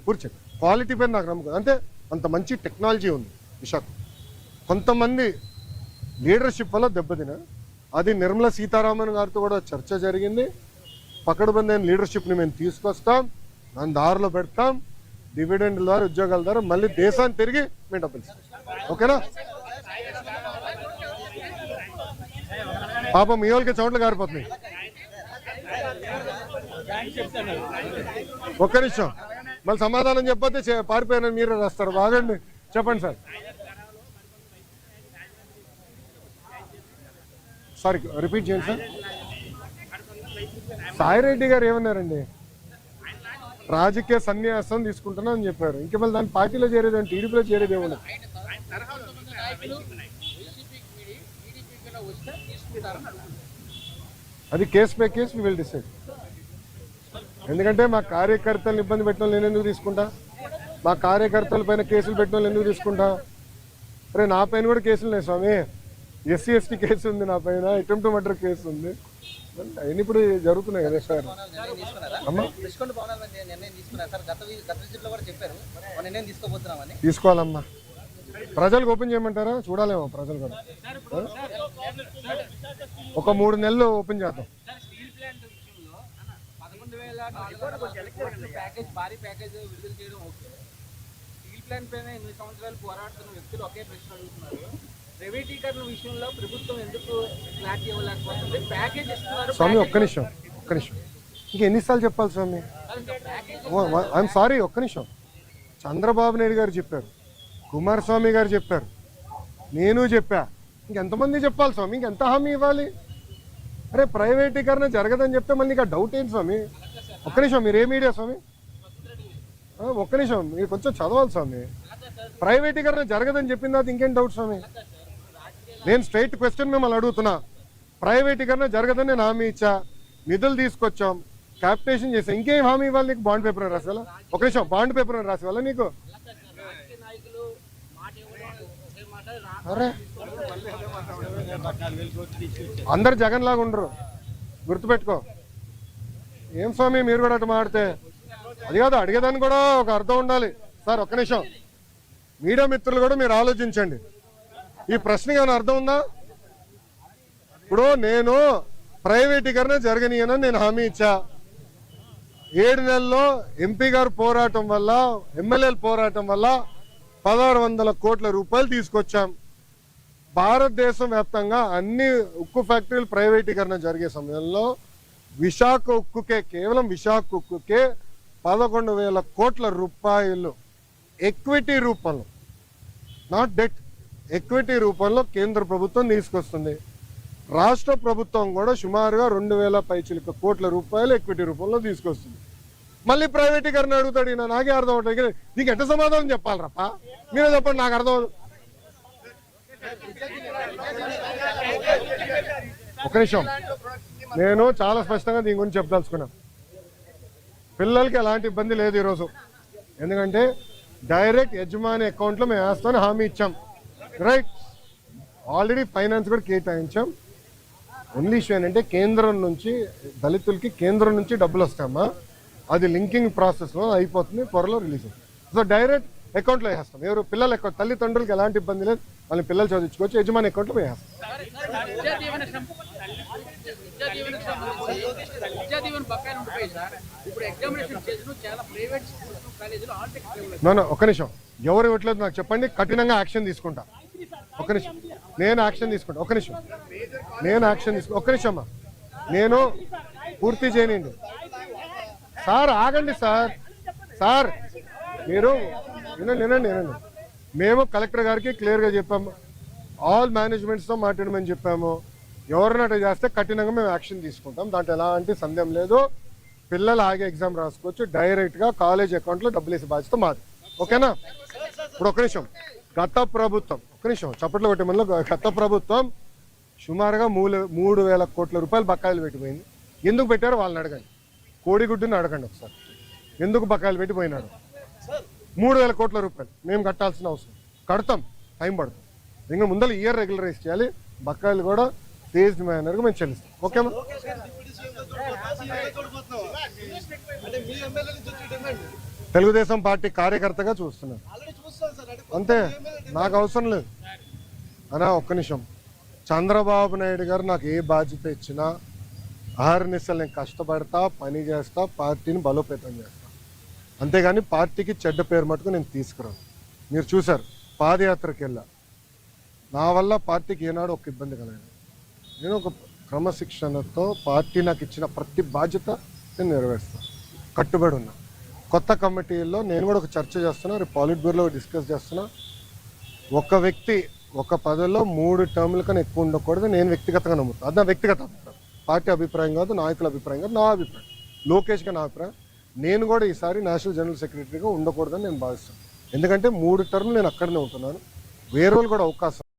పూర్తి క్వాలిటీ పైన నాకు నమ్మకం. అంటే అంత మంచి టెక్నాలజీ ఉంది విశాఖ. కొంతమంది లీడర్షిప్ వల్ల దెబ్బతిన, అది నిర్మలా సీతారామన్ గారితో కూడా చర్చ జరిగింది. పకడ్బందైన లీడర్షిప్ని మేము తీసుకొస్తాం, దాని దారిలో పెడతాం, డివిడెండ్ ద్వారా ఉద్యోగాల ద్వారా మళ్ళీ దేశాన్ని తిరిగి మేము డబ్బులు ఇస్తాం. ఓకేనా? పాపం మీ వాళ్ళకి చోట్ల గారిపోతున్నాయి. ఒక్క నిమిషం, మళ్ళీ సమాధానం చెప్పొద్దు, పారిపోయానని మీరే రాస్తారు. బాగండి, చెప్పండి సార్. సారీ, రిపీట్ చేయండి సార్. సాయిరెడ్డి గారు ఏమన్నారండి? రాజకీయ సన్యాసం తీసుకుంటున్నా అని చెప్పారు. ఇంక మళ్ళీ దాని పార్టీలో చేరేది అంటే టీడీపీలో చేరేది ఏమన్నా? అది case by case we will decide. ఎందుకంటే మా కార్యకర్తలను ఇబ్బంది పెట్టిన నేను ఎందుకు తీసుకుంటా? మా కార్యకర్తల పైన కేసులు పెట్టిన వాళ్ళు ఎందుకు తీసుకుంటా? అరే నా పైన కూడా కేసులు ఉన్నాయి స్వామి. ఎస్సీ ఎస్టీ కేసు ఉంది నా పైన, అటెంప్ట్ మర్డర్ కేసు ఉంది. అవన్నీ ఇప్పుడు జరుగుతున్నాయి కదా సార్. తీసుకోవాలమ్మా. ప్రజలకు ఓపెన్ చేయమంటారా? చూడాలేమో ప్రజలు కూడా. ఒక 3 నెలలు ఓపెన్ చేద్దాం. స్వామి ఒక్క నిమిషం, ఇంకా ఎన్నిసార్లు చెప్పాలి స్వామి? ఐఎమ్ సారీ, ఒక్క నిమిషం. చంద్రబాబు నాయుడు గారు చెప్పారు, కుమారస్వామి గారు చెప్పారు, నేను చెప్పా, ఇంకెంతమంది చెప్పాలి స్వామి? ఇంకెంత హామీ ఇవ్వాలి? అరే ప్రైవేటీకరణ జరగదని చెప్తే మళ్ళీ ఇంకా డౌట్ ఏంటి స్వామి? ఒక్క నిమిషం, మీరు ఏ మీడియా స్వామి? ఒక్క నిమిషం, మీరు కొంచెం చదవాలి స్వామి. ప్రైవేటీకరణ జరగదని చెప్పిన తర్వాత ఇంకేం డౌట్ స్వామి? నేను స్ట్రైట్ క్వశ్చన్ మిమ్మల్ని అడుగుతున్నా. ప్రైవేటీకరణ జరగదని నేను హామీ ఇచ్చా, నిధులు తీసుకొచ్చాం, క్యాపిటేషన్ చేసాం, ఇంకేం హామీ ఇవ్వాలి నీకు? బాండ్ పేపర్ రాసేవాళ్ళ? ఒక నిమిషం, బాండ్ పేపర్ రాసేవాళ్ళ నీకు? అరే అందరు జగన్ లాగా ఉండరు, గుర్తుపెట్టుకో. ఏం స్వామి మీరు కూడా అటు మాడితే? అది కాదు, అడిగేదాన్ని కూడా ఒక అర్థం ఉండాలి సార్. ఒక్క నిమిషం, మీడియా మిత్రులు కూడా మీరు ఆలోచించండి. ఈ ప్రశ్నకి ఏమైనా అర్థం ఉందా? ఇప్పుడు నేను ప్రైవేటీకరణ జరగనీయనని నేను హామీ ఇచ్చా. 7 నెలల్లో ఎంపీ గారు పోరాటం వల్ల, ఎమ్మెల్యేల పోరాటం వల్ల 1600 కోట్ల రూపాయలు తీసుకొచ్చాం. భారతదేశం వ్యాప్తంగా అన్ని ఉక్కు ఫ్యాక్టరీలు ప్రైవేటీకరణ జరిగే సమయంలో విశాఖ ఉక్కుకే, కేవలం విశాఖ ఉక్కుకే 11,000 కోట్ల రూపాయలు ఎక్విటీ రూపంలో, నాట్ డెట్, ఎక్విటీ రూపంలో కేంద్ర ప్రభుత్వం తీసుకొస్తుంది. రాష్ట్ర ప్రభుత్వం కూడా సుమారుగా 2,000 పైచిలుక కోట్ల రూపాయలు ఎక్విటీ రూపంలో తీసుకొస్తుంది. మళ్ళీ ప్రైవేటీకరణ అడుగుతాడు. ఈయన నాకే అర్థం అవుతుంది. నీకు ఎంత సమాధానం చెప్పాలి రప్ప? మీరే చెప్పండి, నాకు అర్థం. ఒక నిమిషం, నేను చాలా స్పష్టంగా దీని గురించి చెప్పదలుచుకున్నాను. పిల్లలకి ఎలాంటి ఇబ్బంది లేదు ఈరోజు. ఎందుకంటే డైరెక్ట్ యజమాని అకౌంట్లో మేము వేస్తామని హామీ ఇచ్చాం. రైట్, ఆల్రెడీ ఫైనాన్స్ కూడా కేటాయించాం. ఓన్లీ ఇష్యూ ఏంటంటే కేంద్రం నుంచి దళితులకి కేంద్రం నుంచి డబ్బులు వస్తామా, అది లింకింగ్ ప్రాసెస్లో అయిపోతుంది, త్వరలో రిలీజ్ అవుతుంది. సో డైరెక్ట్ అకౌంట్లో వేస్తాం. ఎవరు పిల్లల అకౌంట్, తల్లిదండ్రులకి ఎలాంటి ఇబ్బంది లేదు, వాళ్ళని పిల్లలు చదివించుకోవచ్చు, యజమాని అకౌంట్లో వేస్తాం. ఒక నిమిషం, ఎవరు ఇవ్వట్లేదు నాకు చెప్పండి, కఠినంగా యాక్షన్ తీసుకుంటా. ఒక నిమిషం, నేను యాక్షన్ తీసుకుంటా. ఒక నిమిషం, నేను యాక్షన్ తీసుకుంటా. ఒక్క నిమిషం అమ్మా, నేను పూర్తి చేయనండి సార్. ఆగండి సార్. సార్ మీరు వినండి. మేము కలెక్టర్ గారికి క్లియర్గా చెప్పాము, ఆల్ మేనేజ్మెంట్స్తో మాట్లాడమని చెప్పాము. ఎవరినట్టు చేస్తే కఠినంగా మేము యాక్షన్ తీసుకుంటాం, దాంట్లో ఎలాంటి సందేహం లేదు. పిల్లలు ఆగే ఎగ్జామ్ రాసుకోవచ్చు, డైరెక్ట్గా కాలేజ్ అకౌంట్లో డబ్బులు వేసే బాధ్యత మాది. ఓకేనా? ఇప్పుడు ఒక నిమిషం, గత ప్రభుత్వం, ఒక నిమిషం చప్పట్లు కొట్టే మనలో, గత ప్రభుత్వం సుమారుగా 3,000 కోట్ల రూపాయలు బకాయిలు పెట్టిపోయింది. ఎందుకు పెట్టారో వాళ్ళని అడగండి, కోడిగుడ్డుని అడగండి ఒకసారి. ఎందుకు బకాయిలు పెట్టిపోయినాడు? 3,000 కోట్ల రూపాయలు మేము కట్టాల్సిన అవసరం, కడతాం, టైం పడుతుంది. ఇంకా ముందర ఇయర్ రెగ్యులరైజ్ చేయాలి, బకాయిలు కూడా ఫేజ్డ్ మేనర్గా మేము చెల్లిస్తాం. ఓకేమా? తెలుగుదేశం పార్టీ కార్యకర్తగా చూస్తున్నాను. అంతే, నాకు అవసరం లేదు అనా. ఒక్క నిమిషం. చంద్రబాబు నాయుడు గారు నాకు ఏ బాధ్యత ఇచ్చినా అహర్నిశలు నేను కష్టపడతా, పని చేస్తా, పార్టీని బలోపేతం చేస్తా. అంతేగాని పార్టీకి చెడ్డ పేరు మటుకు నేను తీసుకురాను. మీరు చూశారు, పాదయాత్రకి వెళ్ళా. నా వల్ల పార్టీకి ఏనాడు ఒక ఇబ్బంది కలగదు. నేను ఒక క్రమశిక్షణతో పార్టీ నాకు ఇచ్చిన ప్రతి బాధ్యత నేను నెరవేరుస్తాను, కట్టుబడి ఉన్నా. కొత్త కమిటీల్లో నేను కూడా ఒక చర్చ చేస్తున్నా, రేపు పాలిట్ బ్యూరోలో డిస్కస్ చేస్తున్నా. ఒక వ్యక్తి ఒక పదవిలో 3 టర్ముల కన్నా ఎక్కువ ఉండకూడదు. నేను వ్యక్తిగతంగా నమ్ముతాను. అది నా వ్యక్తిగత అభిప్రాయం, పార్టీ అభిప్రాయం కాదు, నాయకుల అభిప్రాయం కాదు, నా అభిప్రాయం, లోకేష్గా నా అభిప్రాయం. నేను కూడా ఈసారి నేషనల్ జనరల్ సెక్రటరీగా ఉండకూడదని నేను భావిస్తాను. ఎందుకంటే 3 టర్ములు నేను అక్కడనే ఉంటున్నాను. వేరే వాళ్ళు కూడా అవకాశం